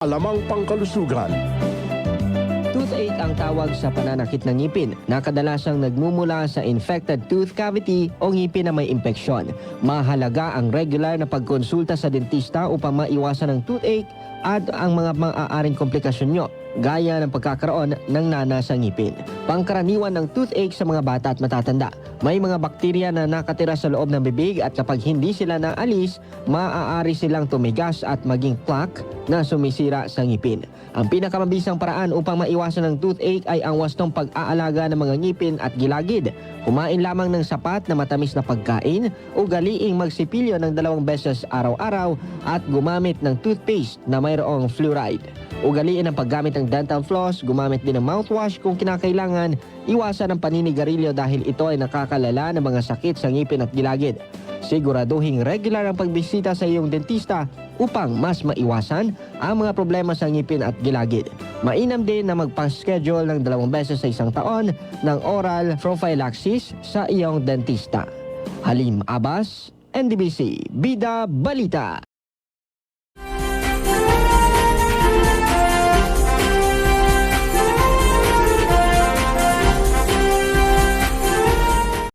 Alamang pangkalusugan. Toothache ang tawag sa pananakit ng ngipin na kadalasang nagmumula sa infected tooth cavity o ngipin na may impeksyon. Mahalaga ang regular na pagkonsulta sa dentista upang maiwasan ang toothache at ang mga maaaring komplikasyon nyo, gaya ng pagkakaroon ng nana sa ngipin. Pangkaraniwan ng toothache sa mga bata at matatanda. May mga bakterya na nakatira sa loob ng bibig at kapag hindi sila naalis, maaari silang tumigas at maging plaque na sumisira sa ngipin. Ang pinakamabisang paraan upang maiwasan ang toothache ay ang wastong pag-aalaga ng mga ngipin at gilagid. Kumain lamang ng sapat na matamis na pagkain, ugaliing magsipilyo ng 2 beses araw-araw at gumamit ng toothpaste na mayroong fluoride. Ugaliin ang paggamit ng dental floss, gumamit din ng mouthwash kung kinakailangan, iwasan ang paninigarilyo dahil ito ay nakakalala ng mga sakit sa ngipin at gilagid. Siguraduhing regular ang pagbisita sa iyong dentista upang mas maiwasan ang mga problema sa ngipin at gilagid. Mainam din na magpa-schedule ng 2 beses sa isang taon ng oral prophylaxis sa iyong dentista. Halim Abbas, NDBC, Bida Balita.